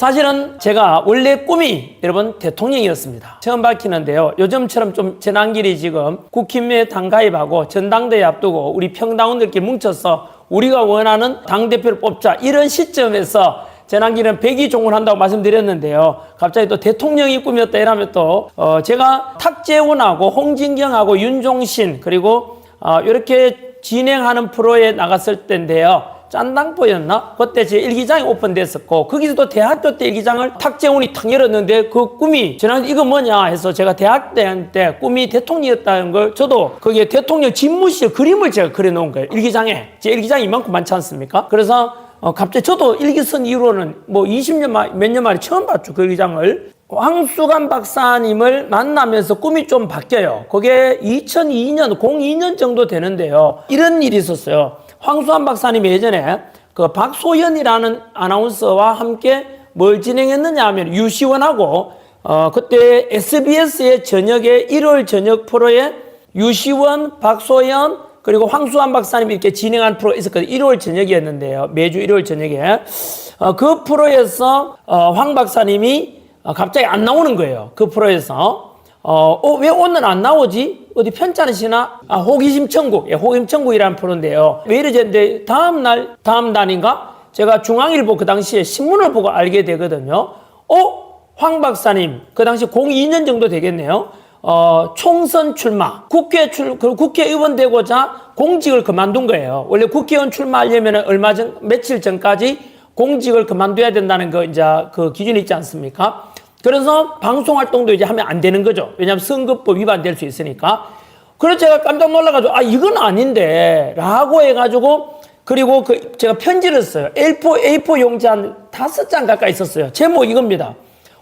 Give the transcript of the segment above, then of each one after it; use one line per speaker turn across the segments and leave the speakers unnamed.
사실은 제가 원래 꿈이 여러분 대통령이었습니다. 처음 밝히는데요. 요즘처럼 좀 전환길이 지금 국힘에 당가입하고 전당대회 앞두고 우리 평당원들끼리 뭉쳐서 우리가 원하는 당대표를 뽑자 이런 시점에서 전환길은 백의종을 한다고 말씀드렸는데요. 갑자기 또 대통령이 꿈이었다 이러면 또 제가 탁재훈하고 홍진경하고 윤종신 그리고 이렇게 진행하는 프로에 나갔을 때인데요. 짠당포였나? 그때 제 일기장이 오픈됐었고 거기서도 대학교 때 일기장을 탁재훈이 탁 열었는데 그 꿈이 저는 이거 뭐냐 해서 제가 대학 때 꿈이 대통령이었다는 걸 저도 거기에 대통령 집무실 그림을 제가 그려놓은 거예요. 일기장에. 제 일기장이 이만큼 많지 않습니까? 그래서 갑자기 저도 일기 쓴 이후로는 뭐 20년 몇 년 만에 처음 봤죠. 그 일기장을. 황수관 박사님을 만나면서 꿈이 좀 바뀌어요. 그게 2002년, 02년 정도 되는데요. 이런 일이 있었어요. 황수환 박사님이 예전에 그 박소연이라는 아나운서와 함께 뭘 진행했느냐 하면 유시원하고 그때 SBS의 저녁에 1월 저녁 프로에 유시원, 박소연 그리고 황수환 박사님이 이렇게 진행한 프로가 있었거든요. 1월 저녁이었는데요. 매주 1월 저녁에 그 프로에서 황 박사님이 갑자기 안 나오는 거예요. 그 프로에서 왜 오늘 안 나오지? 어디 편찮으시나? 호기심 천국. 예, 호기심 천국이라는 프로인데요. 왜 이러지? 근데 다음 날인가? 제가 중앙일보 그 당시에 신문을 보고 알게 되거든요. 황 박사님, 그 당시 02년 정도 되겠네요. 총선 출마, 국회의원 되고자 공직을 그만둔 거예요. 원래 국회의원 출마하려면 며칠 전까지 공직을 그만둬야 된다는 그 기준이 있지 않습니까? 그래서 방송 활동도 이제 하면 안 되는 거죠. 왜냐하면 선거법 위반될 수 있으니까. 그래서 제가 깜짝 놀라가지고, 이건 아닌데, 라고 해가지고, 그리고 제가 편지를 써요. A4 용지 한 5장 가까이 있었어요. 제목 이겁니다.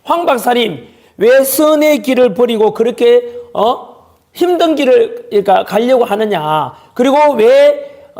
황 박사님, 왜 선의 길을 버리고 그렇게, 힘든 길을, 그러니까 가려고 하느냐. 그리고 왜,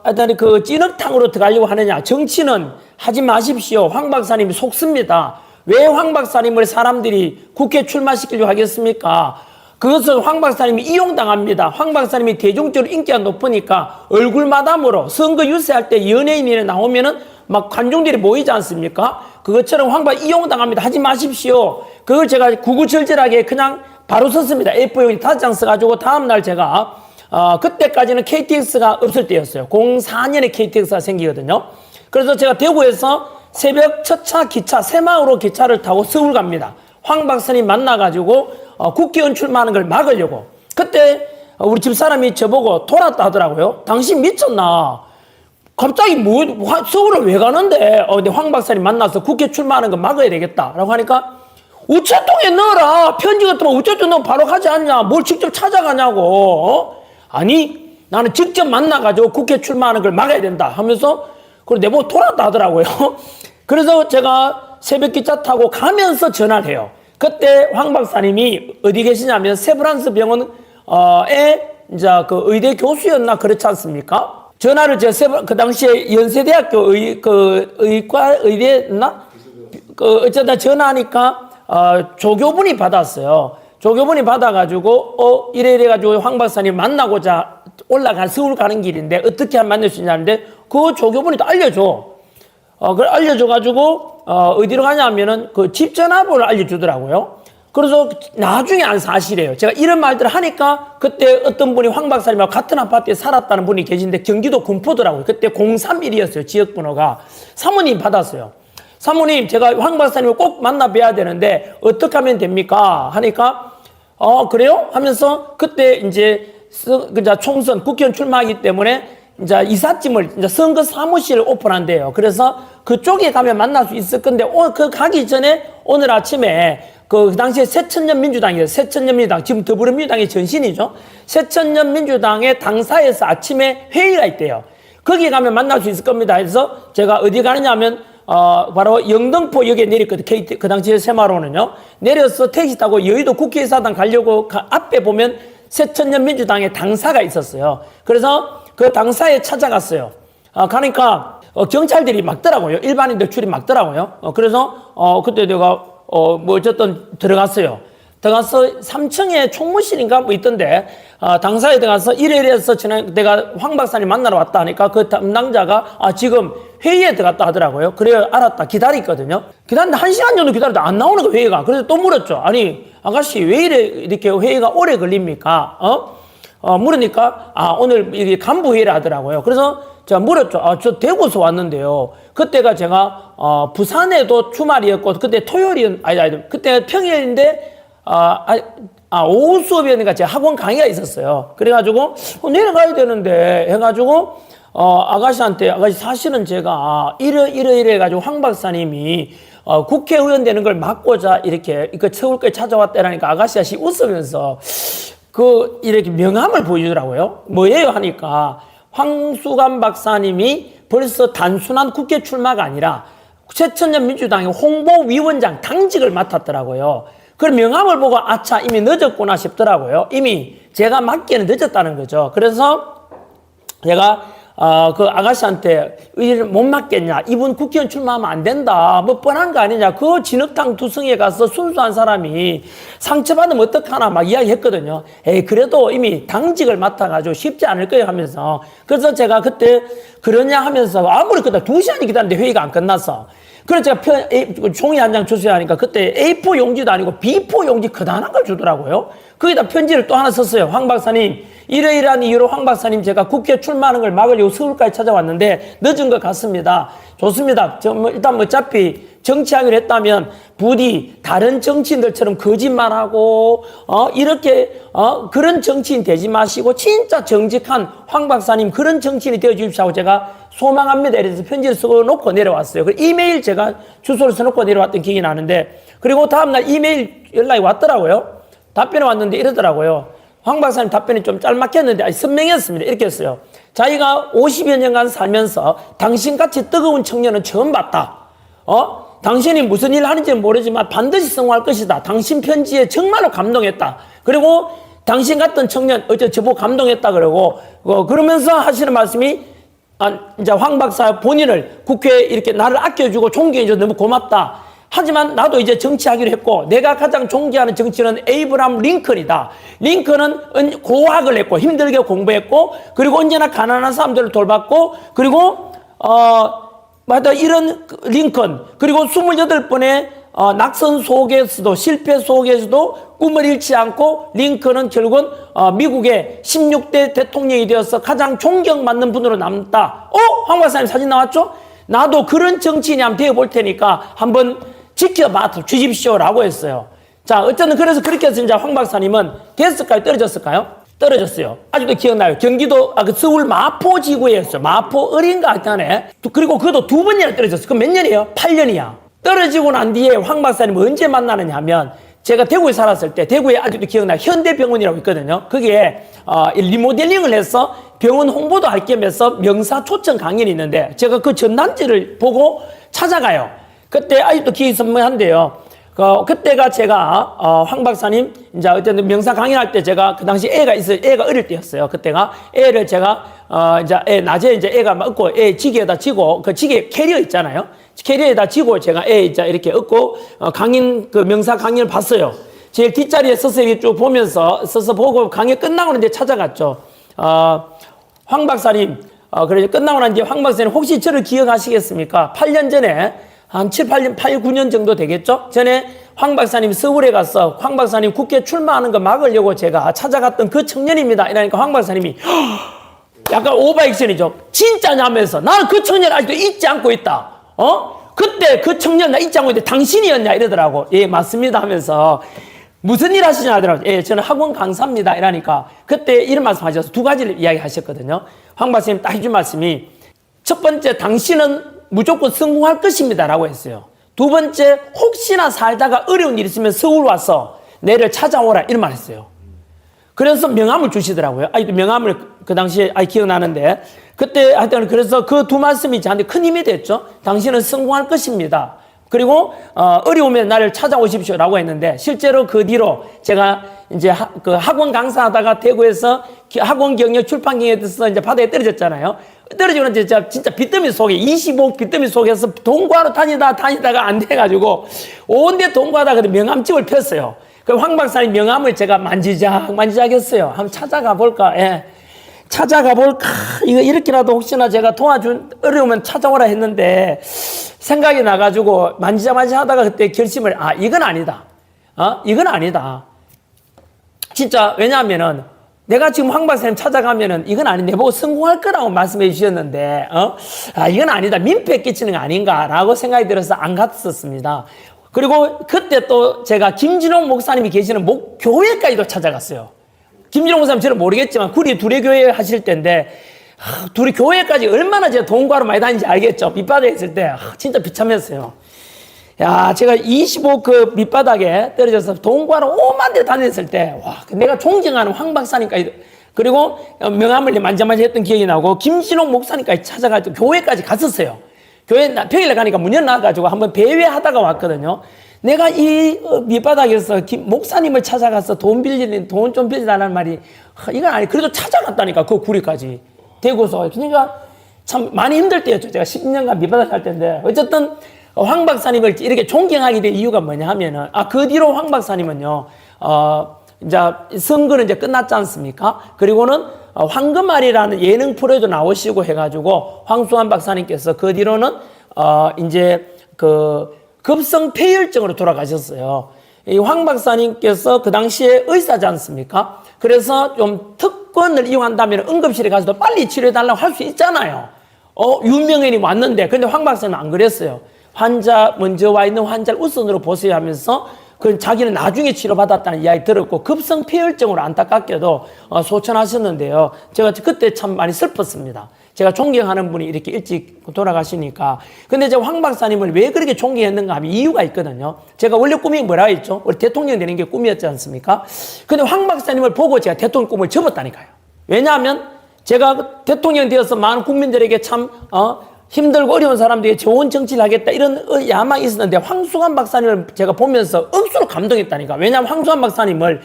하여튼 그 찐흙탕으로 들어가려고 하느냐. 정치는 하지 마십시오. 황 박사님이 속습니다. 왜 황 박사님을 사람들이 국회 출마시키려고 하겠습니까? 그것은 황 박사님이 이용당합니다. 황 박사님이 대중적으로 인기가 높으니까 얼굴 마담으로 선거 유세할 때 연예인이 나오면은 막 관중들이 모이지 않습니까? 그것처럼 황 박사님 이용당합니다. 하지 마십시오. 그걸 제가 구구절절하게 그냥 바로 썼습니다. A4용지 5장 써가지고 다음날 제가 그때까지는 KTX가 없을 때였어요. 04년에 KTX가 생기거든요. 그래서 제가 대구에서 새벽 첫차 기차, 새마을호 기차를 타고 서울 갑니다. 황 박사님 만나가지고 국회의원 출마하는 걸 막으려고. 그때 우리 집사람이 저보고 돌았다 하더라고요. 당신 미쳤나? 갑자기 서울을 왜 가는데? 근데 황 박사님 만나서 국회 출마하는 거 막아야 되겠다. 라고 하니까 우체통에 넣어라. 편지 같으면 우체통 넣으면 바로 가지 않냐? 뭘 직접 찾아가냐고. 아니, 나는 직접 만나가지고 국회 출마하는 걸 막아야 된다. 하면서 그리고 내보고 돌았다 하더라고요. 그래서 제가 새벽 기차 타고 가면서 전화를 해요. 그때 황 박사님이 어디 계시냐면 세브란스 병원에 이제 그 의대 교수였나 그렇지 않습니까? 전화를 제가 그 당시에 연세대학교 의대였나? 어쩌다 전화하니까 조교분이 받았어요. 조교분이 받아가지고 이래가지고 황 박사님 만나고자 서울 가는 길인데 어떻게 하면 만날 수 있냐는데 그 조교분이 또 알려줘. 그걸 알려줘가지고 어디로 가냐면은 그 집 전화번호를 알려주더라고요. 그래서 나중에 안 사실이에요. 제가 이런 말들을 하니까 그때 어떤 분이 황 박사님하고 같은 아파트에 살았다는 분이 계신데 경기도 군포더라고요. 그때 031이었어요. 지역번호가. 사모님 받았어요. 사모님, 제가 황 박사님을 꼭 만나 뵈야 되는데 어떻게 하면 됩니까? 하니까 그래요? 하면서 그때 이제 총선 국회의원 출마하기 때문에 이제 이삿짐을 이제 선거 사무실을 오픈한대요. 그래서 그쪽에 가면 만날 수 있을 건데 그 가기 전에 오늘 아침에 그 당시에 새천년민주당이에요. 새천년민주당 지금 더불어민주당의 전신이죠. 새천년민주당의 당사에서 아침에 회의가 있대요. 거기 가면 만날 수 있을 겁니다. 그래서 제가 어디 가느냐면 바로 영등포역에 내렸거든요. 그 당시에 새마을호는요. 내려서 택시 타고 여의도 국회의사당 가려고 앞에 보면 새천년민주당의 당사가 있었어요. 그래서 그 당사에 찾아갔어요. 가니까 경찰들이 막더라고요. 일반인들 출입 막더라고요. 그래서 그때 내가 어쨌든 들어갔어요. 들어가서 3층에 총무실인가 뭐 있던데 당사에 들어가서 이래서 지난 내가 황 박사님 만나러 왔다 하니까 그 담당자가 지금 회의에 들어갔다 하더라고요. 그래요, 알았다. 기다렸거든요. 기다렸는데 1시간 정도 기다렸는데 안 나오는 거 회의가. 그래서 또 물었죠. 아니 아가씨 왜 이렇게 회의가 오래 걸립니까? 물으니까 오늘 이게 간부 회의를 하더라고요. 그래서 제가 물었죠. 저 대구에서 왔는데요. 그때가 제가 부산에도 주말이었고 그때 아니 그때 평일인데 오후 수업이었으니까 제가 학원 강의가 있었어요. 그래가지고 내려가야 되는데 해가지고 아가씨한테 아가씨 사실은 제가 이래 해가지고 황 박사님이 국회의원 되는 걸 막고자 이렇게 서울까지 찾아왔다라니까 아가씨가 웃으면서 이렇게 명함을 보여주더라고요. 뭐예요 하니까 황수관 박사님이 벌써 단순한 국회 출마가 아니라 새천년 민주당의 홍보위원장 당직을 맡았더라고요. 그 명함을 보고 아차 이미 늦었구나 싶더라고요. 이미 제가 맡기에는 늦었다는 거죠. 그래서 제가 그 아가씨한테 의를 못 맡겠냐, 이분 국회의원 출마하면 안 된다, 뭐 뻔한 거 아니냐, 그 진흙탕 투성이에 가서 순수한 사람이 상처받으면 어떡하나 막 이야기했거든요. 그래도 이미 당직을 맡아가지고 쉽지 않을 거예요 하면서. 그래서 제가 그때 그러냐 하면서 아무리 그다 2시간이 기다렸는데 회의가 안 끝났어. 그래서 제가 종이 한 장 주세요 하니까 그때 A4 용지도 아니고 B4 용지 그다란 걸 주더라고요. 거기다 편지를 또 하나 썼어요. 황 박사님, 이러이러한 이유로 황 박사님 제가 국회 출마하는 걸 막으려고 서울까지 찾아왔는데 늦은 것 같습니다. 좋습니다. 일단 어차피 정치하기로 했다면 부디 다른 정치인들처럼 거짓말하고 이렇게 그런 정치인 되지 마시고 진짜 정직한 황 박사님 그런 정치인이 되어 주십시오 하고 제가 소망합니다. 이래서 편지를 쓰고 놓고 내려왔어요. 그 이메일 제가 주소를 써놓고 내려왔던 기억이 나는데, 그리고 다음날 이메일 연락이 왔더라고요. 답변이 왔는데 이러더라고요. 황 박사님 답변이 좀 짤막했는데 선명했습니다. 이렇게 했어요. 자기가 50여 년간 살면서 당신같이 뜨거운 청년은 처음 봤다. 당신이 무슨 일을 하는지는 모르지만 반드시 성공할 것이다. 당신 편지에 정말로 감동했다. 그리고 당신 같은 청년 어째 저보고 감동했다 그러고 그러면서 하시는 말씀이 이제 황 박사 본인을 국회에 이렇게 나를 아껴주고 존경해줘서 너무 고맙다. 하지만 나도 이제 정치하기로 했고 내가 가장 존경하는 정치인은 에이브람 링컨이다. 링컨은 고학을 했고 힘들게 공부했고 그리고 언제나 가난한 사람들을 돌봤고 그리고 이런 링컨 그리고 28번의 낙선 속에서도 실패 속에서도 꿈을 잃지 않고 링컨은 결국은 미국의 16대 대통령이 되어서 가장 존경받는 분으로 남다. 황 박사님 사진 나왔죠? 나도 그런 정치인이 한번 되어볼 테니까 한번 지켜봐 주십시오라고 했어요. 자, 어쨌든 그래서 그렇게 해서 이제 황 박사님은 됐을까요? 떨어졌을까요? 떨어졌어요. 아직도 기억나요. 경기도 서울 마포지구에였어요. 마포 어린가 하여튼에. 그리고 그것도 2번이나 떨어졌어요. 그럼 몇 년이에요? 8년이야. 떨어지고 난 뒤에 황 박사님 언제 만나느냐 하면 제가 대구에 살았을 때 대구에 아직도 기억나요. 현대병원이라고 있거든요. 거기에 리모델링을 해서 병원 홍보도 할 겸해서 명사 초청 강연이 있는데 제가 그 전단지를 보고 찾아가요. 그때 아직도 기억이 선명한데요. 그때가 제가 황 박사님 이제 어쨌든 명사 강연할 때 제가 그 당시 애가 있어요. 애가 어릴 때였어요. 그때가 애를 제가 이제 낮에 이제 애가 막 업고 애 지게에다 지고 그 지게 캐리어 있잖아요. 캐리어에다 지고 제가 애 이제 이렇게 업고 강연 그 명사 강연을 봤어요. 제일 뒷자리에 서서 이렇게 쭉 보면서 서서 보고 강연 끝나고 이제 찾아갔죠. 황 박사님 그래서 끝나고 난 뒤에 황 박사님 혹시 저를 기억하시겠습니까? 8년 전에 한 7, 8년, 8, 9년 정도 되겠죠? 전에 황 박사님 서울에 가서 황 박사님 국회 출마하는 거 막으려고 제가 찾아갔던 그 청년입니다. 이러니까 황 박사님이 약간 오버액션이죠. 진짜냐면서 나는 그 청년 아직도 잊지 않고 있다. 그때 그 청년 나 잊지 않고 있는데 당신이었냐 이러더라고. 예, 맞습니다 하면서 무슨 일 하시냐 하더라고요. 예, 저는 학원 강사입니다. 이러니까 그때 이런 말씀 하셔서 2가지를 이야기 하셨거든요. 황 박사님 딱 해준 말씀이 첫 번째 당신은 무조건 성공할 것입니다 라고 했어요. 2번째 혹시나 살다가 어려운 일이 있으면 서울 와서 내를 찾아오라 이런 말 했어요. 그래서 명함을 주시더라고요. 아직도 명함을 그 당시에 기억나는데 그때 하여튼 그래서 그 2 말씀이 저한테 큰 힘이 됐죠. 당신은 성공할 것입니다. 그리고 어려우면 나를 찾아오십시오 라고 했는데 실제로 그 뒤로 제가 이제 그 학원 강사하다가 대구에서 학원 경력 출판 경력에서 이제 바다에 떨어졌잖아요. 떨어지고 나서 진짜 빚더미 속에 25억 빚더미 속에서 동구하러 다니다가 안 돼가지고 온데 동구하다가 명함집을 폈어요. 그 황 박사님 명함을 제가 만지작 했어요. 한번 찾아가 볼까? 예. 찾아가 볼까? 이거 이렇게라도 혹시나 제가 어려우면 찾아오라 했는데 생각이 나가지고 만지작 하다가 그때 결심을, 이건 아니다. 이건 아니다. 진짜, 왜냐하면은 내가 지금 황 박사님 찾아가면은 이건 아닌데, 내보고 성공할 거라고 말씀해 주셨는데, 이건 아니다. 민폐 끼치는 거 아닌가라고 생각이 들어서 안 갔었습니다. 그리고 그때 또 제가 김진홍 목사님이 계시는 교회까지도 찾아갔어요. 김진홍 목사님 저는 모르겠지만 구리 두레교회 하실 때인데 둘이 교회까지 얼마나 제가 돈 구하러 많이 다니는지 알겠죠. 밑바닥에 있을 때 진짜 비참했어요. 야, 제가 25그 밑바닥에 떨어져서 돈 구하러 오만 대 다녔을 때, 와, 내가 존경하는 황 박사님까지, 그리고 명함을 만져만져 했던 기억이 나고 김진홍 목사님까지 찾아가지고 교회까지 갔었어요. 교회 평일에 가니까 문 열어놔가지고 한번 배회하다가 왔거든요. 내가 이 밑바닥에서 목사님을 찾아가서 돈 좀 빌려달라는 말이, 이건 아니, 그래도 찾아갔다니까, 그 구리까지. 대구서. 그러니까 참 많이 힘들 때였죠. 제가 10년간 밑바닥 살 때인데. 어쨌든 황 박사님을 이렇게 존경하게 된 이유가 뭐냐 하면은, 그 뒤로 황 박사님은요, 이제 선거는 이제 끝났지 않습니까? 그리고는 황금알이라는 예능 프로에도 나오시고 해가지고 황수환 박사님께서 그 뒤로는 이제 급성 폐혈증으로 돌아가셨어요. 이 황 박사님께서 그 당시에 의사지 않습니까? 그래서 좀 특권을 이용한다면 응급실에 가서도 빨리 치료해달라고 할 수 있잖아요. 유명인이 왔는데, 근데 황 박사님은 안 그랬어요. 먼저 와 있는 환자를 우선으로 보세요 하면서 자기는 나중에 치료받았다는 이야기 들었고, 급성 폐혈증으로 안타깝게도 소천하셨는데요. 제가 그때 참 많이 슬펐습니다. 제가 존경하는 분이 이렇게 일찍 돌아가시니까. 근데 제가 황 박사님을 왜 그렇게 존경했는가 하면 이유가 있거든요. 제가 원래 꿈이 뭐라 했죠? 원래 대통령 되는 게 꿈이었지 않습니까? 근데 황 박사님을 보고 제가 대통령 꿈을 접었다니까요. 왜냐하면 제가 대통령 되어서 많은 국민들에게 참 힘들고 어려운 사람들에게 좋은 정치를 하겠다 이런 야망이 있었는데, 황수환 박사님을 제가 보면서 억수로 감동했다니까. 왜냐하면 황수환 박사님을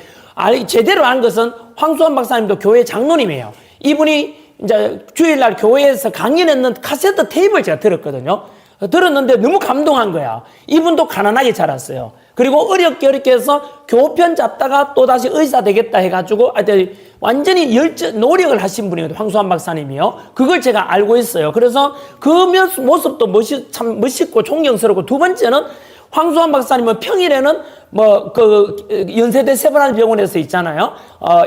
제대로 한 것은, 황수환 박사님도 교회 장로님이에요. 이분이 이제 주일날 교회에서 강연했는 카세트 테이프를 제가 들었거든요. 들었는데 너무 감동한 거야. 이분도 가난하게 자랐어요. 그리고 어렵게 해서 교편 잡다가 또 다시 의사 되겠다 해가지고 완전히 노력을 하신 분이거든요. 황수환 박사님이요. 그걸 제가 알고 있어요. 그래서 그 모습도 참 멋있고 존경스럽고, 두 번째는 황수환 박사님은 평일에는 연세대 세브란스 병원에서 있잖아요.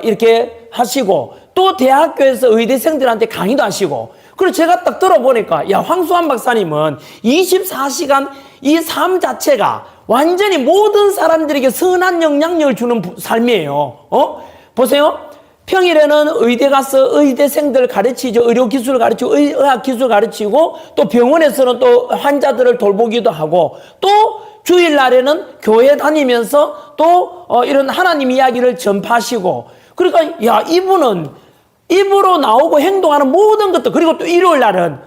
이렇게 하시고, 또 대학교에서 의대생들한테 강의도 하시고, 그리고 제가 딱 들어보니까, 황수환 박사님은 24시간 이 삶 자체가 완전히 모든 사람들에게 선한 영향력을 주는 삶이에요. 보세요. 평일에는 의대 가서 의대생들 가르치죠. 의료기술을 가르치고, 의학기술 가르치고, 또 병원에서는 또 환자들을 돌보기도 하고, 또 주일날에는 교회 다니면서 또 이런 하나님 이야기를 전파하시고, 그러니까 이분은 입으로 나오고 행동하는 모든 것도, 그리고 또 일요일날은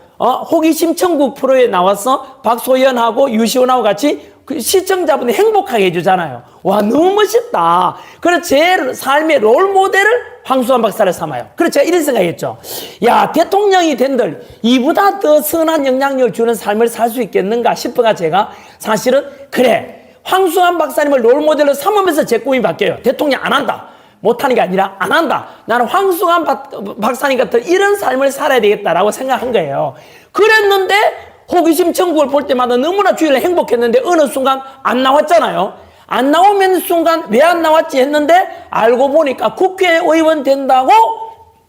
호기심 천국 프로에 나와서 박소연하고 유시원하고 같이 그 시청자분이 행복하게 해주잖아요. 와, 너무 멋있다. 그래서 제 삶의 롤 모델을 황수환 박사를 삼아요. 그래서 제가 이런 생각했죠. 대통령이 된들 이보다 더 선한 영향력을 주는 삶을 살 수 있겠는가 싶어가 제가 사실은, 그래, 황수환 박사님을 롤 모델로 삼으면서 제 꿈이 바뀌어요. 대통령 안 한다. 못하는 게 아니라 안 한다. 나는 황수환 박사님 같은 이런 삶을 살아야 되겠다라고 생각한 거예요. 그랬는데 호기심 천국을 볼 때마다 너무나 주일에 행복했는데, 어느 순간 안 나왔잖아요. 안 나오면 순간 왜 안 나왔지 했는데, 알고 보니까 국회의원 된다고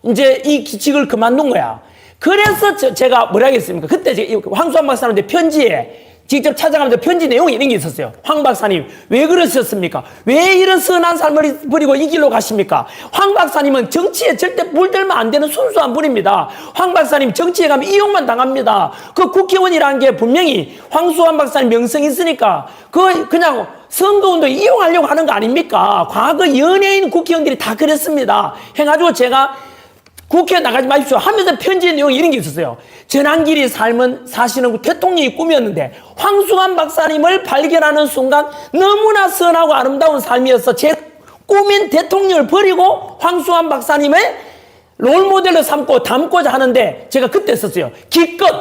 이제 이 기직을 그만둔 거야. 그래서 제가 뭐라 하겠습니까? 그때 황수환 박사님한테 편지에 직접 찾아가면서 편지 내용이 이런 게 있었어요. 황 박사님, 왜 그러셨습니까? 왜 이런 선한 삶을 버리고 이 길로 가십니까? 황 박사님은 정치에 절대 물들면 안 되는 순수한 분입니다. 황 박사님 정치에 가면 이용만 당합니다. 그 국회의원이라는 게 분명히 황수환 박사님 명성이 있으니까 그냥 선거운동 이용하려고 하는 거 아닙니까? 과거 연예인 국회의원들이 다 그랬습니다. 해가지고 제가 국회에 나가지 마십시오 하면서 편지의 내용이 이런 게 있었어요. 전한길이 사시는 대통령이 꿈이었는데, 황수환 박사님을 발견하는 순간 너무나 선하고 아름다운 삶이어서 제 꿈인 대통령을 버리고 황수환 박사님의 롤모델로 삼고 닮고자 하는데, 제가 그때 썼어요. 기껏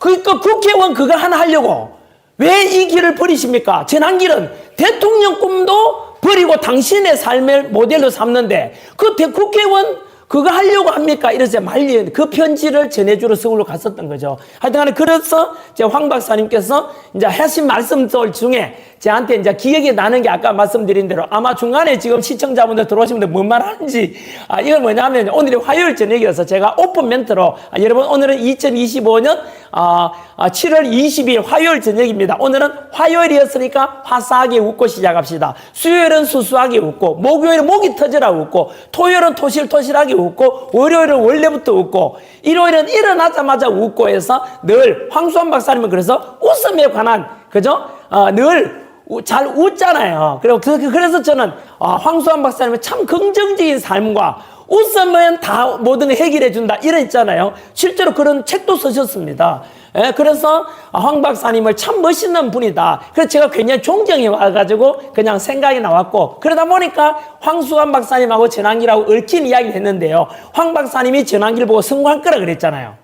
국회의원 그거 하나 하려고 왜 이 길을 버리십니까? 전한길은 대통령 꿈도 버리고 당신의 삶을 모델로 삼는데 그 국회의원 그거 하려고 합니까? 이래서 말리 그 편지를 전해주러 서울로 갔었던 거죠. 하여튼 그래서 황 박사님께서 이제 하신 말씀들 중에 저한테 이제 기억이 나는 게 아까 말씀드린 대로 아마 중간에 지금 시청자분들 들어오신 분들 뭔 말 하는지 이건 뭐냐면 오늘이 화요일 저녁이라서 제가 오픈 멘트로 여러분 오늘은 2025년 7월 20일 화요일 저녁입니다. 오늘은 화요일이었으니까 화사하게 웃고 시작합시다. 수요일은 수수하게 웃고 목요일은 목이 터져라 웃고 토요일은 토실토실하게 웃고 월요일은 원래부터 웃고 일요일은 일어나자마자 웃고 해서 늘 황수환 박사님은 그래서 웃음에 관한 그죠? 늘 잘 웃잖아요. 그래서 저는 황수환 박사님은 참 긍정적인 삶과 웃으면 다 모든 걸 해결해 준다 이런 있잖아요. 실제로 그런 책도 쓰셨습니다. 예, 그래서 황 박사님을 참 멋있는 분이다. 그래서 제가 굉장히 존경해 와가지고 그냥 생각이 나왔고 그러다 보니까 황수환 박사님하고 전환기라고 얽힌 이야기를 했는데요. 황 박사님이 전환기를 보고 성공할 거라 그랬잖아요.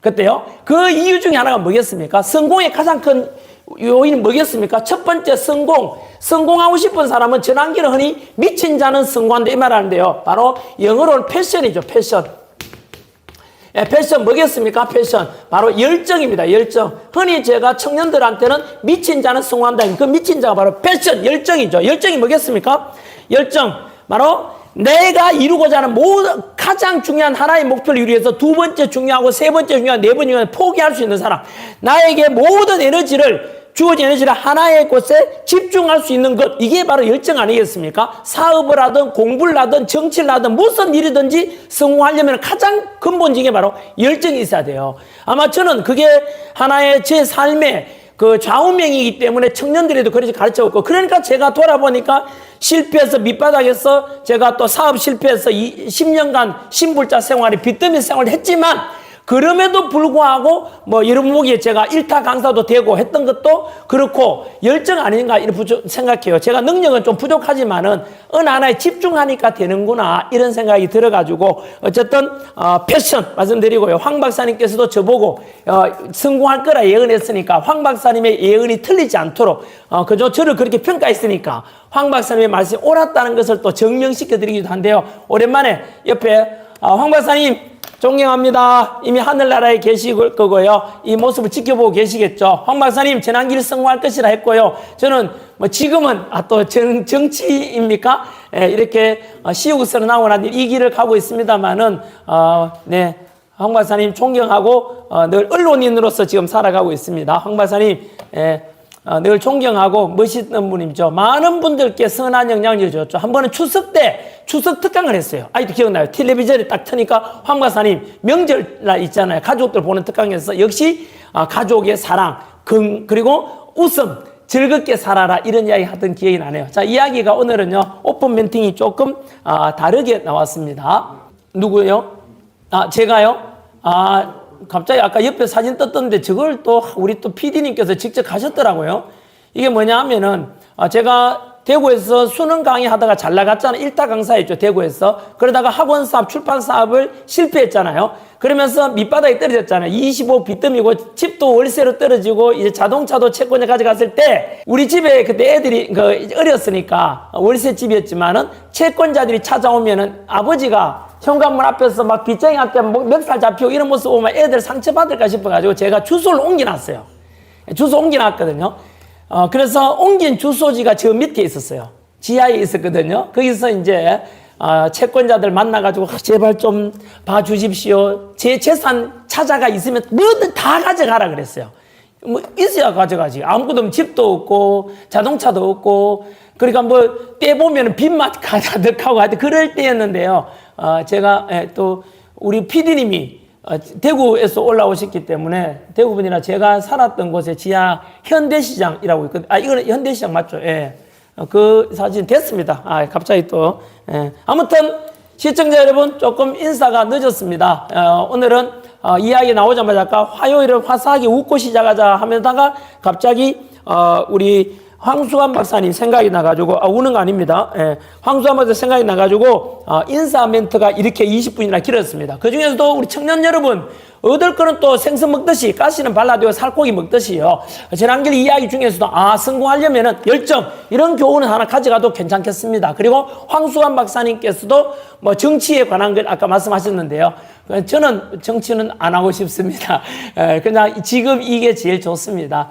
그때요. 그 이유 중에 하나가 뭐겠습니까? 성공의 가장 큰 요인이 뭐겠습니까? 첫 번째 성공하고 싶은 사람은 전환기를 흔히 미친 자는 성공한다 이 말 하는데요. 바로 영어로는 패션이죠. 패션. 예, 패션 뭐겠습니까? 패션. 바로 열정입니다. 열정. 흔히 제가 청년들한테는 미친 자는 성공한다. 그 미친 자가 바로 패션, 열정이죠. 열정이 뭐겠습니까? 열정. 바로 내가 이루고자 하는 모든 가장 중요한 하나의 목표를 이루기 위해서 두 번째 중요하고 세 번째 중요한 네 번째 중요한 포기할 수 있는 사람. 나에게 모든 에너지를 주어진 에너지를 하나의 곳에 집중할 수 있는 것 이게 바로 열정 아니겠습니까? 사업을 하든 공부를 하든 정치를 하든 무슨 일이든지 성공하려면 가장 근본적인 게 바로 열정이 있어야 돼요. 아마 저는 그게 하나의 제 삶의 그 좌우명이기 때문에 청년들에도 그렇게 가르쳐줬고 그러니까 제가 돌아보니까 실패해서 밑바닥에서 제가 또 사업 실패해서 10년간 신불자 생활이 빚더미 생활을 했지만 그럼에도 불구하고 뭐 여러분 보기에 제가 일타 강사도 되고 했던 것도 그렇고 열정 아닌가 이렇게 생각해요. 제가 능력은 좀 부족하지만은 어느 하나에 집중하니까 되는구나 이런 생각이 들어가지고 어쨌든 패션 말씀드리고요. 황 박사님께서도 저보고 성공할 거라 예언했으니까 황 박사님의 예언이 틀리지 않도록 그저 저를 그렇게 평가했으니까 황 박사님의 말씀이 옳았다는 것을 또 증명시켜 드리기도 한데요. 오랜만에 옆에 황 박사님 존경합니다. 이미 하늘나라에 계실 거고요. 이 모습을 지켜보고 계시겠죠. 황 박사님 전환기를 성공할 것이라 했고요. 저는 뭐 지금은 또 정치입니까? 예, 이렇게 시국에서 나오고 난 이 길을 가고 있습니다만은 네, 황 박사님 존경하고 늘 언론인으로서 지금 살아가고 있습니다. 황 박사님 늘 존경하고 멋있는 분이죠. 많은 분들께 선한 영향을 줬죠. 한 번은 추석 때 추석 특강을 했어요. 아직도 기억나요. 텔레비전에 딱 트니까 황 박사님 명절날 있잖아요. 가족들 보는 특강에서 역시 가족의 사랑, 그리고 웃음, 즐겁게 살아라 이런 이야기 하던 기억이 나네요. 자, 이야기가 오늘은요. 오픈 멘팅이 조금 다르게 나왔습니다. 누구요? 제가요? 갑자기 아까 옆에 사진 떴던데 저걸 또 우리 또 PD님께서 직접 가셨더라고요. 이게 뭐냐 하면은 제가 대구에서 수능 강의 하다가 잘 나갔잖아요. 일타 강사였죠. 대구에서. 그러다가 학원 사업, 출판 사업을 실패했잖아요. 그러면서 밑바닥에 떨어졌잖아요. 25 빚더미고 집도 월세로 떨어지고 이제 자동차도 채권에 가져갔을 때 우리 집에 그때 애들이 어렸으니까 월세 집이었지만은 채권자들이 찾아오면은 아버지가 현관문 앞에서 막 빚쟁이한테 멱살 잡히고 이런 모습 보면 애들 상처받을까 싶어가지고 제가 주소를 옮겨놨어요. 주소 옮겨놨거든요. 그래서 옮긴 주소지가 저 밑에 있었어요. 지하에 있었거든요. 거기서 이제 채권자들 만나가지고 제발 좀 봐주십시오. 제 재산 찾아가 있으면 뭐든 다 가져가라 그랬어요. 뭐 있어야 가져가지. 아무것도 없으면 집도 없고 자동차도 없고 그러니까 뭐 때 보면 빚만 가득하고 하여튼 그럴 때였는데요. 제가 또 우리 PD님이 대구에서 올라오셨기 때문에 대구분이나 제가 살았던 곳에 지하 현대시장이라고 있거든요. 이거는 현대시장 맞죠? 예. 그 사진 됐습니다. 갑자기 또. 예. 아무튼 시청자 여러분 조금 인사가 늦었습니다. 오늘은 이야기 나오자마자 아까 화요일을 화사하게 웃고 시작하자 하면다가 갑자기 우리 황수관 박사님 생각이 나가지고, 우는 거 아닙니다. 예, 황수관 박사 생각이 나가지고, 인사 멘트가 이렇게 20분이나 길었습니다. 그 중에서도 우리 청년 여러분, 얻을 거는 또 생선 먹듯이, 가시는 발라두고 살코기 먹듯이요. 전환길 이야기 중에서도, 성공하려면은 열정, 이런 교훈을 하나 가져가도 괜찮겠습니다. 그리고 황수관 박사님께서도 뭐 정치에 관한 걸 아까 말씀하셨는데요. 저는 정치는 안 하고 싶습니다. 그냥 지금 이게 제일 좋습니다.